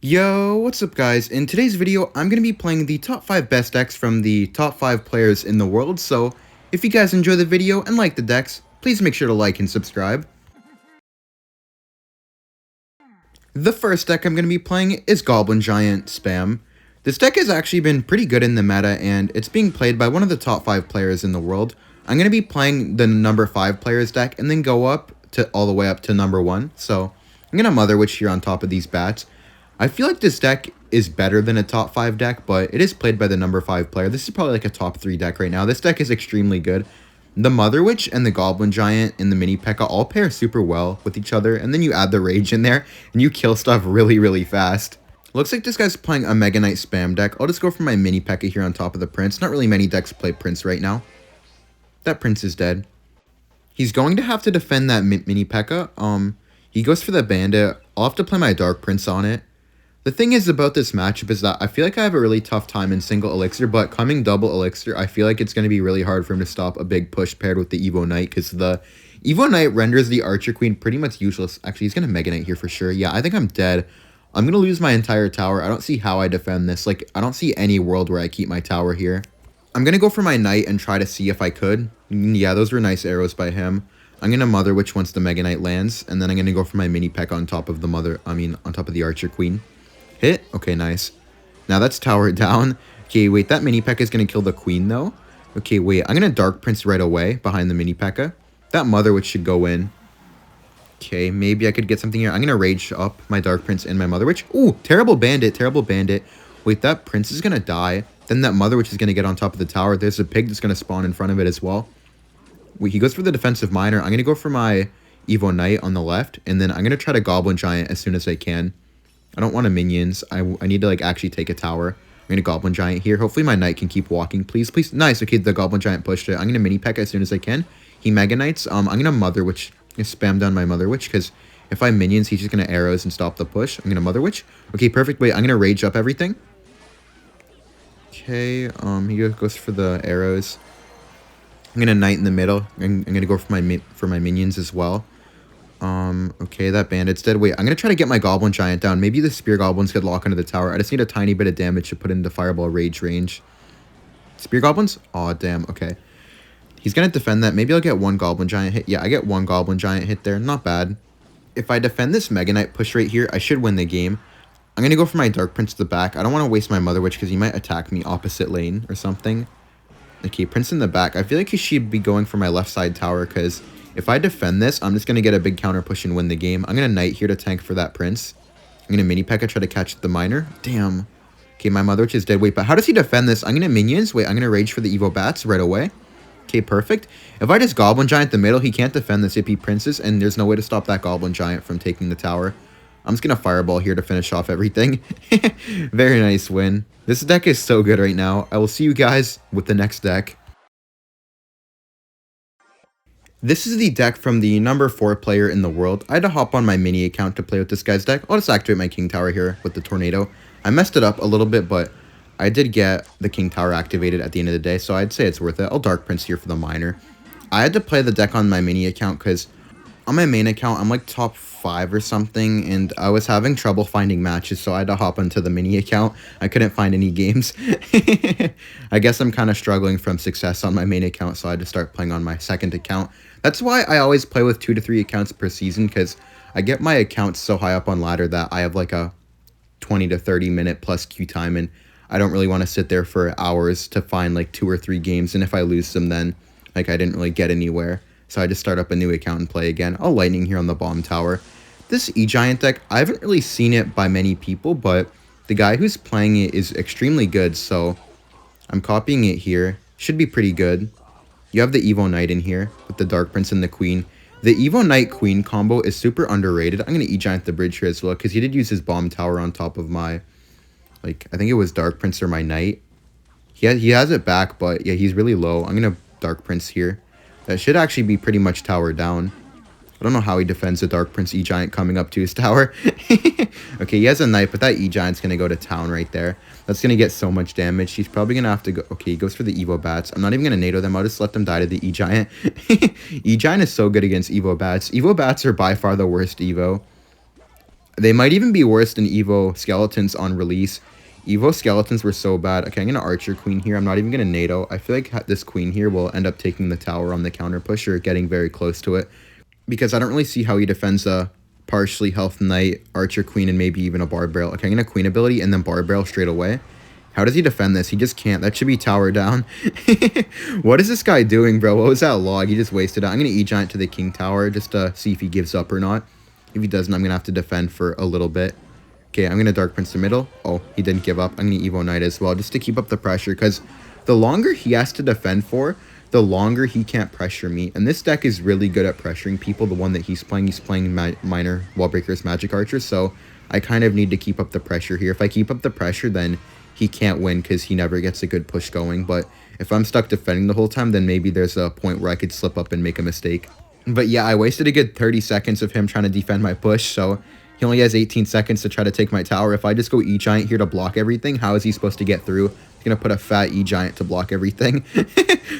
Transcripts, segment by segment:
Yo, what's up guys? In today's video, I'm going to be playing the top 5 best decks from the top 5 players in the world, so if you guys enjoy the video and like the decks, please make sure to like and subscribe. The first deck I'm going to be playing is Goblin Giant Spam. This deck has actually been pretty good in the meta, and it's being played by one of the top 5 players in the world. I'm going to be playing the number 5 players deck and then go up to all the way up to number 1, so I'm going to Mother Witch here on top of these bats. I feel like this deck is better than a top 5 deck, but it is played by the number 5 player. This is probably like a top 3 deck right now. This deck is extremely good. The Mother Witch and the Goblin Giant and the Mini P.E.K.K.A. all pair super well with each other, and then you add the Rage in there, and you kill stuff really fast. Looks like this guy's playing a Mega Knight spam deck. I'll just go for my Mini P.E.K.K.A. here on top of the Prince. Not really many decks play Prince right now. That Prince is dead. He's going to have to defend that Mini P.E.K.K.A. He goes for the Bandit. I'll have to play my Dark Prince on it. The thing is about this matchup is that I feel like I have a really tough time in single elixir, but coming double elixir, I feel like it's going to be really hard for him to stop a big push paired with the Evo Knight, because the Evo Knight renders the Archer Queen pretty much useless. Actually, he's going to Mega Knight here for sure. Yeah, I think I'm dead. I'm going to lose my entire tower. I don't see how I defend this. Like, I don't see any world where I keep my tower here. I'm going to go for my Knight and try to see if I could. Yeah, those were nice arrows by him. I'm going to Mother Witch once the Mega Knight lands, and then I'm going to go for my Mini P.E.K.K.A. on top of the on top of the Archer Queen. Hit? Okay, nice. Now that's towered down. Okay, wait, that Mini P.E.K.K.A. is going to kill the Queen, though. Okay, wait, I'm going to Dark Prince right away behind the Mini P.E.K.K.A. That Mother Witch should go in. Okay, maybe I could get something here. I'm going to Rage up my Dark Prince and my Mother Witch. Ooh, terrible Bandit, terrible Bandit. Wait, that Prince is going to die. Then that Mother Witch is going to get on top of the tower. There's a pig that's going to spawn in front of it as well. Wait, he goes for the defensive miner. I'm going to go for my Evo Knight on the left, and then I'm going to try to Goblin Giant as soon as I can. I don't want a minions. I need to, like, actually take a tower. I'm going to Goblin Giant here. Hopefully my Knight can keep walking. Please, please. Nice. Okay, the Goblin Giant pushed it. I'm going to Mini P.E.K.K.A. as soon as I can. He Mega Knights. I'm going to Mother Witch. Spam down my Mother Witch, because if I minions, he's just going to arrows and stop the push. I'm going to Mother Witch. Okay, perfect. Wait, I'm going to Rage up everything. Okay, he goes for the arrows. I'm going to Knight in the middle. I'm going to go for my minions as well. Okay, that Bandit's dead. Wait, I'm gonna try to get my Goblin Giant down. Maybe the Spear Goblins could lock onto the tower. I just need a tiny bit of damage to put into Fireball Rage range. Spear Goblins? Aw, damn, okay. He's gonna defend that. Maybe I'll get one Goblin Giant hit. Yeah, I get one Goblin Giant hit there. Not bad. If I defend this Mega Knight push right here, I should win the game. I'm gonna go for my Dark Prince to the back. I don't want to waste my Mother Witch because he might attack me opposite lane or something. Okay, Prince in the back. I feel like he should be going for my left side tower, because if I defend this, I'm just going to get a big counter push and win the game. I'm going to Knight here to tank for that Prince. I'm going to Mini P.E.K.K.A. try to catch the Miner. Damn. Okay, my Mother Witch is dead. Wait, but how does he defend this? I'm going to Minions. Wait, I'm going to Rage for the Evo Bats right away. Okay, perfect. If I just Goblin Giant the middle, he can't defend this if he Princes, and there's no way to stop that Goblin Giant from taking the tower. I'm just going to Fireball here to finish off everything. Very nice win. This deck is so good right now. I will see you guys with the next deck. This is the deck from the number 4 player in the world. I had to hop on my mini account to play with this guy's deck. I'll just activate my King Tower here with the Tornado. I messed it up a little bit, but I did get the King Tower activated at the end of the day, so I'd say it's worth it. I'll Dark Prince here for the Miner. I had to play the deck on my mini account because on my main account, I'm like top 5 or something, and I was having trouble finding matches, so I had to hop onto the mini account. I couldn't find any games. I guess I'm kind of struggling from success on my main account, so I had to start playing on my second account. That's why I always play with 2 to 3 accounts per season, because I get my accounts so high up on ladder that I have like a 20 to 30 minute plus queue time, and I don't really want to sit there for hours to find like 2 or 3 games, and if I lose them, then like I didn't really get anywhere. So I just start up a new account and play again. I'll Lightning here on the Bomb Tower. This E-Giant deck, I haven't really seen it by many people, but the guy who's playing it is extremely good, so I'm copying it here. Should be pretty good. You have the Evo Knight in here with the Dark Prince and the Queen. The Evo Knight Queen combo is super underrated. I'm going to E-Giant the bridge here as well, because he did use his Bomb Tower on top of my, like, I think it was Dark Prince or my Knight. He has it back, but yeah, he's really low. I'm going to Dark Prince here. That should actually be pretty much tower down. I don't know how he defends the Dark Prince E-Giant coming up to his tower. Okay, he has a Knight, but that E-Giant's going to go to town right there. That's going to get so much damage. He's probably going to have to go... Okay, he goes for the Evo Bats. I'm not even going to NATO them. I'll just let them die to the E-Giant. E-Giant is so good against Evo Bats. Evo Bats are by far the worst Evo. They might even be worse than Evo Skeletons on release. Evo Skeletons were so bad. Okay, I'm going to Archer Queen here. I'm not even going to NATO. I feel like this Queen here will end up taking the tower on the counter push or getting very close to it. Because I don't really see how he defends a partially health Knight, Archer Queen, and maybe even a Barb Barrel. Okay, I'm going to Queen ability and then Barb Barrel straight away. How does he defend this? He just can't. That should be tower down. What is this guy doing, bro? What was that log? He just wasted it. I'm going to E-Giant to the King Tower just to see if he gives up or not. If he doesn't, I'm going to have to defend for a little bit. Okay, I'm going to Dark Prince the middle. Oh, he didn't give up. I'm going to Evo Knight as well, just to keep up the pressure, because the longer he has to defend for, the longer he can't pressure me. And this deck is really good at pressuring people. The one that he's playing Minor, Wall Breakers, Magic Archer, so I kind of need to keep up the pressure here. If I keep up the pressure, then he can't win because he never gets a good push going. But if I'm stuck defending the whole time, then maybe there's a point where I could slip up and make a mistake. But yeah, I wasted a good 30 seconds of him trying to defend my push, so he only has 18 seconds to try to take my tower. If I just go E-Giant here to block everything, how is he supposed to get through? He's going to put a fat E-Giant to block everything.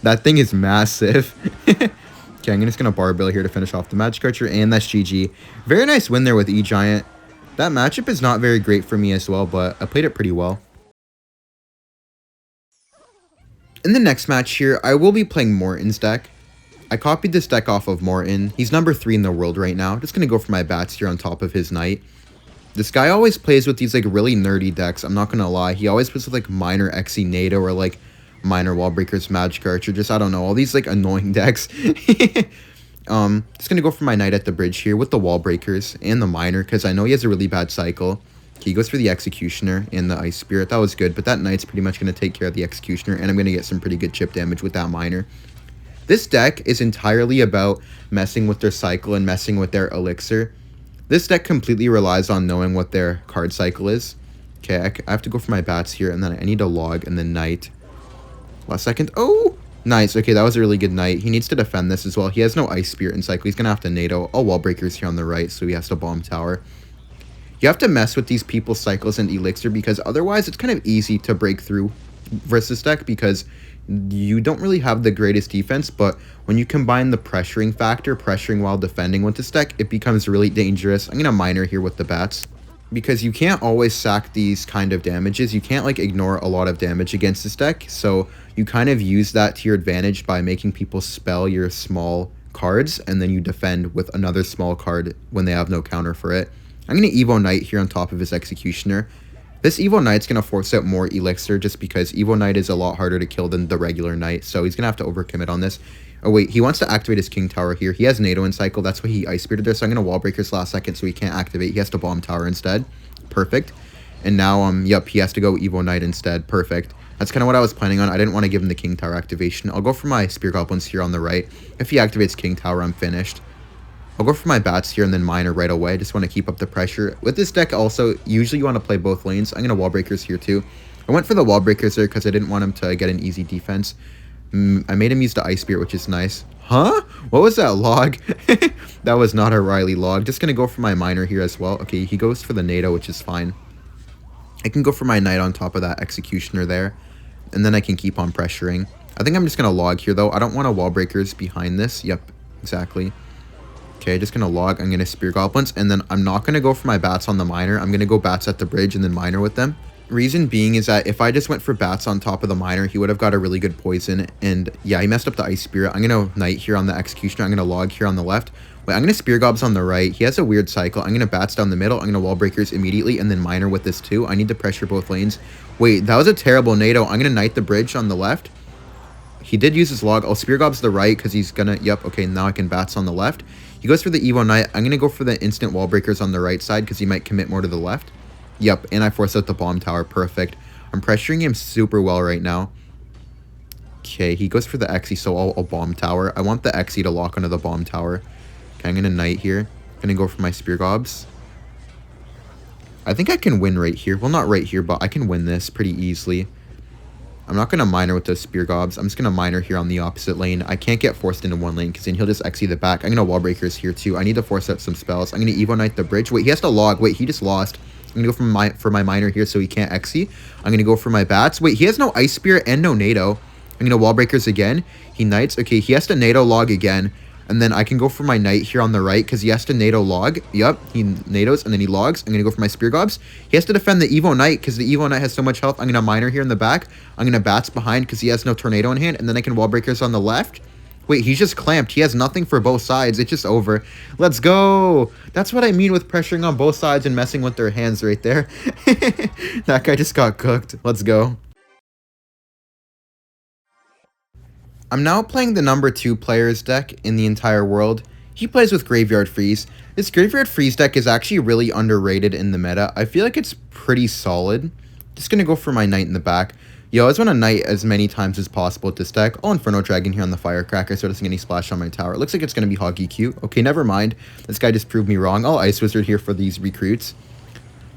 That thing is massive. Okay, I'm just going to Barb Barrel here to finish off the Magic Archer, and that's GG. Very nice win there with E-Giant. That matchup is not very great for me as well, but I played it pretty well. In the next match here, I will be playing Morton's deck. I copied this deck off of Morton. He's number 3 in the world right now. Just going to go for my bats here on top of his Knight. This guy always plays with these like really nerdy decks. I'm not going to lie. He always plays with like Minor Xe NATO or like Minor Wall Breakers Magic Archer. Just, I don't know, all these like annoying decks. Just going to go for my Knight at the bridge here with the Wall Breakers and the Minor, because I know he has a really bad cycle. He goes for the Executioner and the Ice Spirit. That was good, but that Knight's pretty much going to take care of the Executioner, and I'm going to get some pretty good chip damage with that Minor. This deck is entirely about messing with their cycle and messing with their elixir. This deck completely relies on knowing what their card cycle is. Okay, I have to go for my bats here, and then I need a log and then Knight. Last second. Oh, nice. Okay, that was a really good Knight. He needs to defend this as well. He has no Ice Spirit in cycle. He's going to have to NATO. All Wall Breakers here on the right, so he has to bomb tower. You have to mess with these people's cycles and elixir, because otherwise it's kind of easy to break through versus deck, because you don't really have the greatest defense, but when you combine the pressuring factor, pressuring while defending with this deck, it becomes really dangerous. I'm going to Minor here with the bats, because you can't always sack these kind of damages. You can't like ignore a lot of damage against this deck, so you kind of use that to your advantage by making people spell your small cards, and then you defend with another small card when they have no counter for it. I'm going to Evo Knight here on top of his Executioner. This Evo Knight's going to force out more elixir just because Evo Knight is a lot harder to kill than the regular Knight, so he's going to have to overcommit on this. Oh wait, he wants to activate his King Tower here. He has NATO in cycle, that's why he Ice Spirited there, so I'm going to Wall Breakers last second so he can't activate. He has to Bomb Tower instead. Perfect. And now, yep, he has to go Evo Knight instead. Perfect. That's kind of what I was planning on. I didn't want to give him the King Tower activation. I'll go for my Spear Goblins here on the right. If he activates King Tower, I'm finished. I'll go for my bats here and then Minor right away. Just want to keep up the pressure. With this deck also, usually you want to play both lanes. I'm going to Wall Breakers here too. I went for the Wall Breakers there because I didn't want him to get an easy defense. I made him use the Ice Spirit, which is nice. Huh? What was that log? That was not a Ryley log. Just going to go for my Minor here as well. Okay, he goes for the NATO, which is fine. I can go for my Knight on top of that Executioner there. And then I can keep on pressuring. I think I'm just going to log here though. I don't want a Wall Breakers behind this. Yep, exactly. Okay, just going to log. I'm going to Spear Goblins, and then I'm not going to go for my bats on the Minor. I'm going to go bats at the bridge and then Minor with them. Reason being is that if I just went for bats on top of the Minor, he would have got a really good poison. And yeah, he messed up the Ice Spirit. I'm going to Knight here on the Executioner. I'm going to log here on the left. Wait, I'm going to Spear Gobs on the right. He has a weird cycle. I'm going to bats down the middle. I'm going to Wall Breakers immediately and then Minor with this too. I need to pressure both lanes. Wait, that was a terrible NATO. I'm going to Knight the bridge on the left. He did use his log. I'll Spear Gobs the right because he's going to... Yep, okay, now I can bats on the left. He goes for the Evo Knight. I'm going to go for the instant Wall Breakers on the right side because he might commit more to the left. Yep, and I force out the Bomb Tower. Perfect. I'm pressuring him super well right now. Okay, he goes for the Xe, so I'll Bomb Tower. I want the Xe to lock onto the Bomb Tower. Okay, I'm going to Knight here. I'm going to go for my Spear Gobs. I think I can win right here. Well, not right here, but I can win this pretty easily. I'm not going to Minor with those Spear Gobs. I'm just going to Minor here on the opposite lane. I can't get forced into one lane because then he'll just Xe the back. I'm going to Wall Breakers here too. I need to force out some spells. I'm going to Evo Knight the bridge. Wait, he has to log. Wait, he just lost. I'm going to go for my Minor here so he can't Xe. I'm going to go for my bats. Wait, he has no Ice Spirit and no NATO. I'm going to Wall Breakers again. He Knights. Okay, he has to NATO log again. And then I can go for my knight here on the right because he has to NATO log. Yep, he NATOs and then he logs. I'm going to go for my spear gobs. He has to defend the Evo Knight because the Evo Knight has so much health. I'm going to miner here in the back. I'm going to bats behind because he has no tornado in hand. And then I can wall breakers on the left. Wait, he's just clamped. He has nothing for both sides. It's just over. Let's go. That's what I mean with pressuring on both sides and messing with their hands right there. That guy just got cooked. Let's go. I'm now playing the number 2 player's deck in the entire world. He plays with Graveyard Freeze. This Graveyard Freeze deck is actually really underrated in the meta. I feel like it's pretty solid. Just gonna go for my knight in the back. Yo, I just want to knight as many times as possible with this deck. Oh, Inferno Dragon here on the Firecracker, so it doesn't get any splash on my tower. It looks like it's going to be Hoggy Q. Okay, never mind. This guy just proved me wrong. I'll Ice Wizard here for these recruits.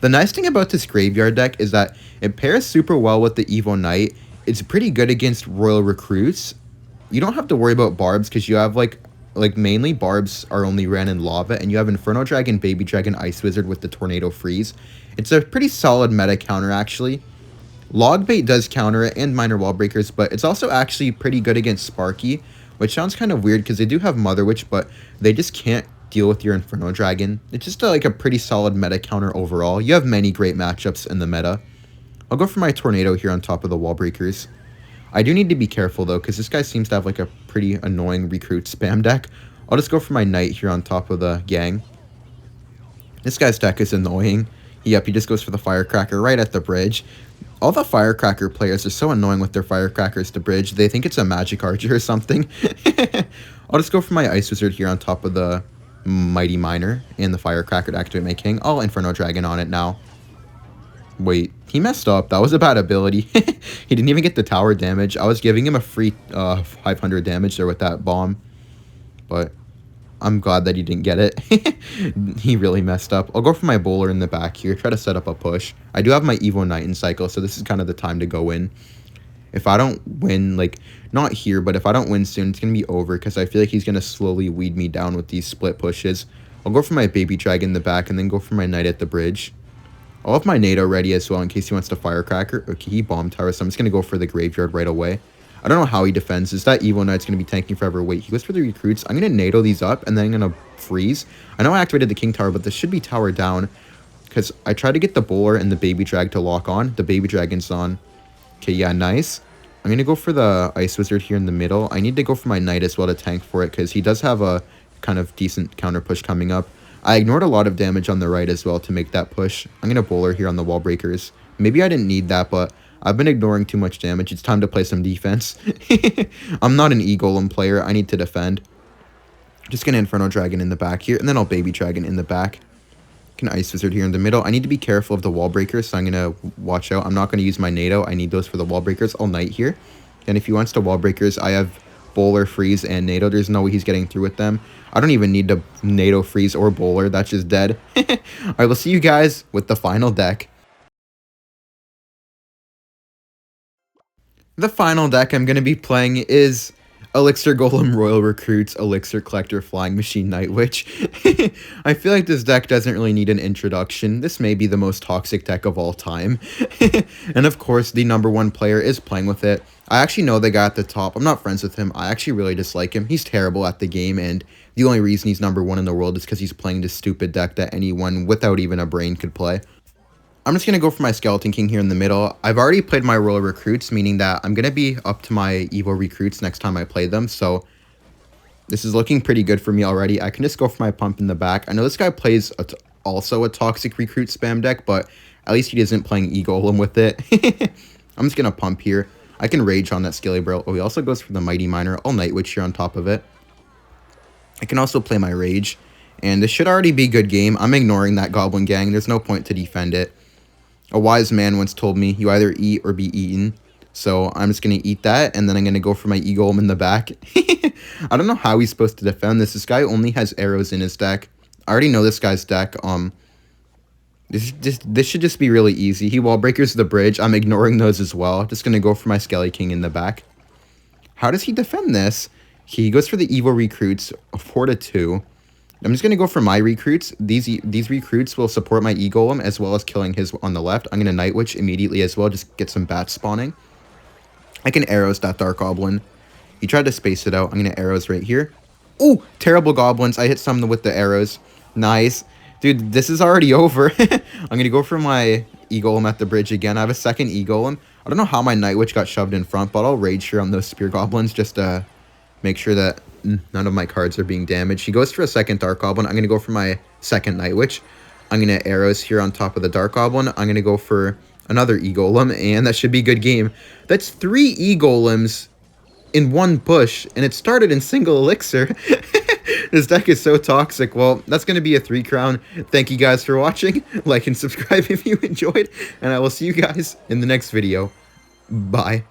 The nice thing about this Graveyard deck is that it pairs super well with the Evo Knight. It's pretty good against Royal recruits. You don't have to worry about Barbs because you have like mainly Barbs are only ran in Lava, and you have Inferno Dragon, Baby Dragon, Ice Wizard with the Tornado Freeze. It's a pretty solid meta counter actually. Log Bait does counter it and Minor Wall Breakers, but it's also actually pretty good against Sparky, which sounds kind of weird because they do have Mother Witch, but they just can't deal with your Inferno Dragon. It's just like a pretty solid meta counter overall. You have many great matchups in the meta. I'll go for my Tornado here on top of the Wall Breakers. I do need to be careful though, because this guy seems to have like a pretty annoying recruit spam deck. I'll just go for my Knight here on top of the gang. This guy's deck is annoying. Yep, he just goes for the Firecracker right at the bridge. All the Firecracker players are so annoying with their Firecrackers to bridge. They think it's a Magic Archer or something. I'll just go for my Ice Wizard here on top of the Mighty Miner and the Firecracker to activate my king. I'll Inferno Dragon on it now. Wait, he messed up. That was a bad ability. He didn't even get the tower damage. I was giving him a free 500 damage there with that bomb. But I'm glad that he didn't get it. He really messed up. I'll go for my bowler in the back here. Try to set up a push. I do have my Evo Knight in cycle, so this is kind of the time to go in. If I don't win, like, not here, but if I don't win soon, it's going to be over because I feel like he's going to slowly weed me down with these split pushes. I'll go for my Baby Dragon in the back and then go for my Knight at the bridge. I'll have my NATO ready as well in case he wants to Firecracker. Okay, he bomb tower, so I'm just going to go for the Graveyard right away. I don't know how he defends this. That Evo Knight's going to be tanking forever. Wait, he goes for the recruits. I'm going to NATO these up, and then I'm going to freeze. I know I activated the King Tower, but this should be tower down. Because I tried to get the Bowler and the Baby Drag to lock on. The Baby Dragon's on. Okay, yeah, nice. I'm going to go for the Ice Wizard here in the middle. I need to go for my Knight as well to tank for it, because he does have a kind of decent counter push coming up. I ignored a lot of damage on the right as well to make that push. I'm going to Bowler here on the Wall Breakers. Maybe I didn't need that, but I've been ignoring too much damage. It's time to play some defense. I'm not an E-Golem player. I need to defend. Just going to Inferno Dragon in the back here, and then I'll Baby Dragon in the back. Can Ice Wizard here in the middle. I need to be careful of the Wall Breakers, so I'm going to watch out. I'm not going to use my NATO. I need those for the Wall Breakers. I'll Knight here. And if he wants to Wall Breakers, I have Bowler, Freeze, and NATO. There's no way he's getting through with them. I don't even need to NATO, Freeze, or Bowler. That's just dead. Alright, we'll see you guys with the final deck. The final deck I'm going to be playing is Elixir Golem Royal Recruits, Elixir Collector Flying Machine Night Witch. I feel like this deck doesn't really need an introduction. This may be the most toxic deck of all time. And of course, the #1 player is playing with it. I actually know the guy at the top. I'm not friends with him. I actually really dislike him. He's terrible at the game, and the only reason he's #1 in the world is because he's playing this stupid deck that anyone without even a brain could play. I'm just going to go for my Skeleton King here in the middle. I've already played my Royal Recruits, meaning that I'm going to be up to my Evo Recruits next time I play them. So this is looking pretty good for me already. I can just go for my Pump in the back. I know this guy plays also a toxic recruit spam deck, but at least he isn't playing E-Golem with it. I'm just going to Pump here. I can Rage on that Scaly Barrel. Oh, he also goes for the Mighty Miner. I'll Night Witch here on top of it. I can also play my Rage. And this should already be a good game. I'm ignoring that Goblin gang. There's no point to defend it. A wise man once told me, you either eat or be eaten. So I'm just going to eat that, and then I'm going to go for my E-Golem in the back. I don't know how he's supposed to defend this. This guy only has arrows in his deck. I already know this guy's deck. This should just be really easy. He wall breakers the bridge. I'm ignoring those as well. Just going to go for my Skelly King in the back. How does he defend this? He goes for the Evo Recruits, 4-2. I'm just going to go for my recruits. These recruits will support my E-Golem as well as killing his on the left. I'm going to Night Witch immediately as well. Just get some bats spawning. I can Arrows that Dark Goblin. He tried to space it out. I'm going to Arrows right here. Ooh, terrible goblins. I hit some with the arrows. Nice. Dude, this is already over. I'm going to go for my e-golem at the bridge again. I have a second e-golem. I don't know how my Night Witch got shoved in front, but I'll rage here on those spear goblins just to make sure that none of my cards are being damaged. He goes for a second Dark Goblin. I'm going to go for my second Night Witch. I'm going to arrows here on top of the Dark Goblin. I'm going to go for another e-golem, and that should be a good game. That's 3 e-golems in one push, and it started in single elixir. This deck is so toxic. Well, that's going to be a 3 crown. Thank you guys for watching. Like and subscribe if you enjoyed, and I will see you guys in the next video. Bye.